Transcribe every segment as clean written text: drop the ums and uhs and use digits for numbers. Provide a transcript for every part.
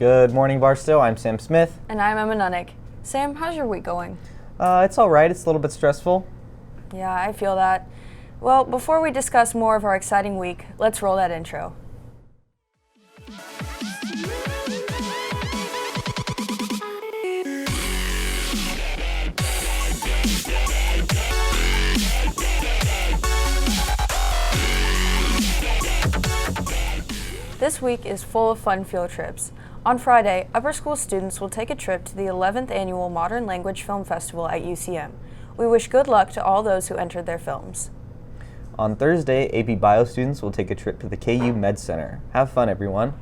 Good morning, Barstow. I'm Sam Smith. And I'm Emma Nunnick. Sam, how's your week going? It's all right. It's a little bit stressful. Yeah, I feel that. Well, before we discuss more of our exciting week, let's roll that intro. This week is full of fun field trips. On Friday, upper school students will take a trip to the 11th Annual Modern Language Film Festival at UCM. We wish good luck to all those who entered their films. On Thursday, AP Bio students will take a trip to the KU Med Center. Have fun, everyone.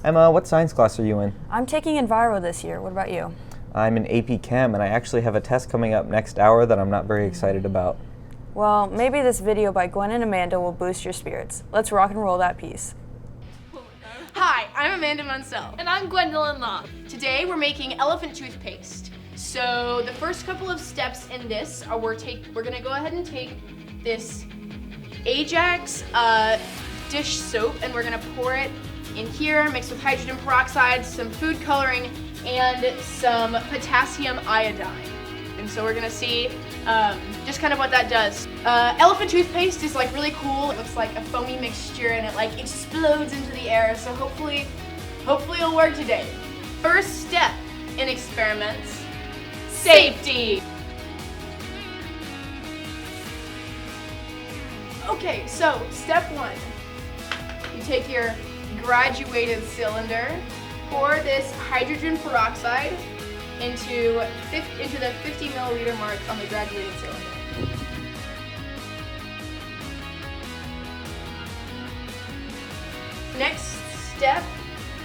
Emma, what science class are you in? I'm taking Enviro this year. What about you? I'm in AP Chem, and I actually have a test coming up next hour that I'm not very excited about. Well, maybe this video by Gwen and Amanda will boost your spirits. Let's rock and roll that piece. Hi, I'm Amanda Munsell. And I'm Gwendolyn Law. Today we're making elephant toothpaste. So the first couple of steps in this are we're gonna go ahead and take this Ajax dish soap and we're gonna pour it in here, mixed with hydrogen peroxide, some food coloring, and some potassium iodine. And so we're gonna see just kind of what that does. Elephant toothpaste is like really cool. It looks like a foamy mixture and it like explodes into the air. So hopefully it'll work today. First step in experiments, safety. Okay, so step one, you take your graduated cylinder, pour this hydrogen peroxide into the 50 milliliter mark on the graduated cylinder. Next step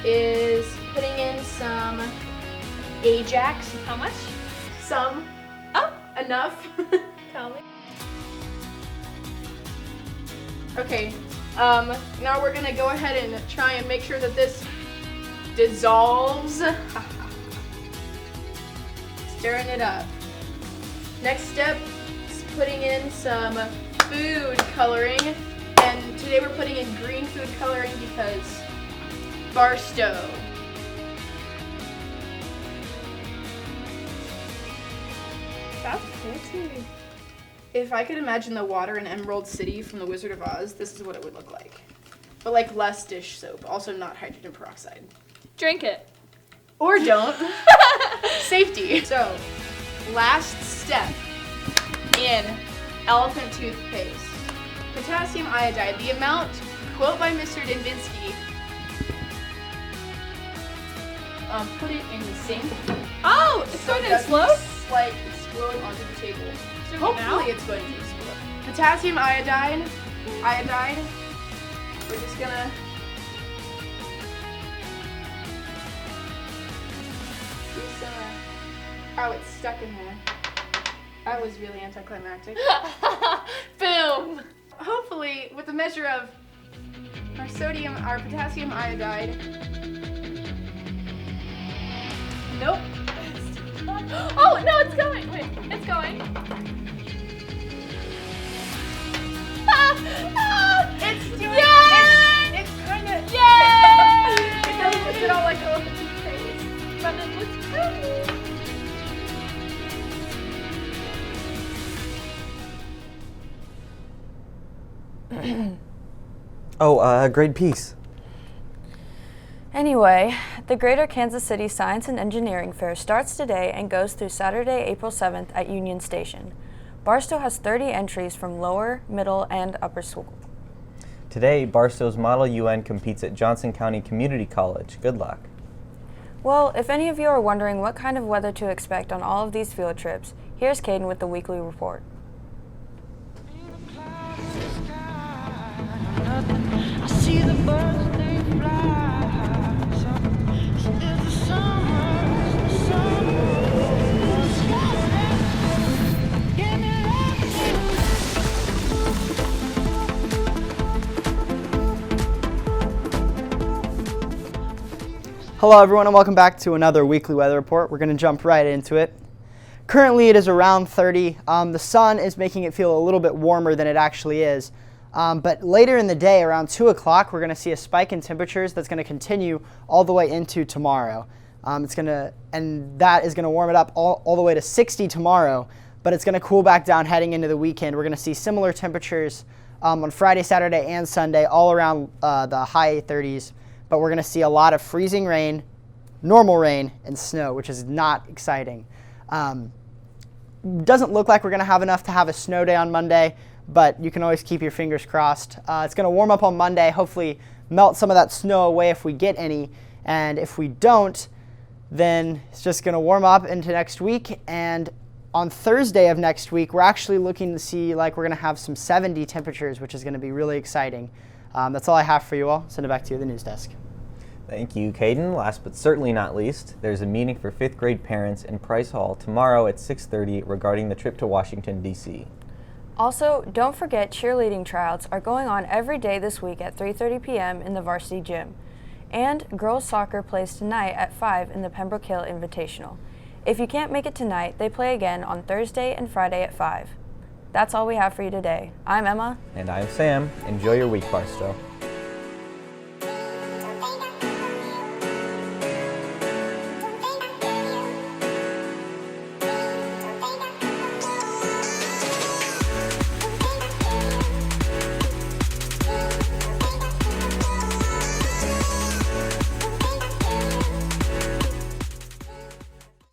is putting in some Ajax. How much? Some. Oh, enough. Tell me. Okay, now we're gonna go ahead and try and make sure that this dissolves. Stirring it up. Next step is putting in some food coloring. And today we're putting in green food coloring because Barstow. That's pretty. If I could imagine the water in Emerald City from The Wizard of Oz, this is what it would look like. But like less dish soap, also not hydrogen peroxide. Drink it. Or don't. Safety. So, last step in elephant toothpaste. Potassium iodide. The amount, quote by Mr. Dinvinsky, put it in the sink. Oh, it's going to explode? It's like explode onto the table. So Hopefully it's going to explode. Potassium iodide. We're just gonna oh, it's stuck in there. That was really anticlimactic. Boom! Hopefully, with the measure of our potassium iodide. Nope. Oh, no, it's going. Wait, it's going. It's doing Yay! It's kind of. Yay! It doesn't look at all like a toothpaste. But it looks pretty. Great piece. Anyway, the Greater Kansas City Science and Engineering Fair starts today and goes through Saturday, April 7th at Union Station. Barstow has 30 entries from lower, middle, and upper school. Today, Barstow's Model UN competes at Johnson County Community College. Good luck. Well, if any of you are wondering what kind of weather to expect on all of these field trips, here's Caden with the weekly report. I see the birds they fly. It's the summer. Give me Hello everyone and welcome back to another weekly weather report. We're going to jump right into it. Currently it is around 30. The sun is making it feel a little bit warmer than it actually is. But later in the day, around 2 o'clock, we're going to see a spike in temperatures that's going to continue all the way into tomorrow. And that is going to warm it up all the way to 60 tomorrow, but it's going to cool back down heading into the weekend. We're going to see similar temperatures on Friday, Saturday, and Sunday, all around the high 30s, but we're going to see a lot of freezing rain, normal rain, and snow, which is not exciting. Doesn't look like we're going to have enough to have a snow day on Monday, but you can always keep your fingers crossed. It's going to warm up on Monday, hopefully melt some of that snow away if we get any, and if we don't, then it's just going to warm up into next week. And on Thursday of next week, we're actually looking to see like we're going to have some 70 temperatures, which is going to be really exciting. That's all I have for you all. Send it back to you at the news desk. Thank you, Caden. Last but certainly not least, there's a meeting for 5th grade parents in Price Hall tomorrow at 6:30 regarding the trip to Washington, D.C. Also, don't forget cheerleading tryouts are going on every day this week at 3:30 p.m. in the varsity gym. And girls soccer plays tonight at 5 in the Pembroke Hill Invitational. If you can't make it tonight, they play again on Thursday and Friday at 5. That's all we have for you today. I'm Emma. And I'm Sam. Enjoy your week, Barstow.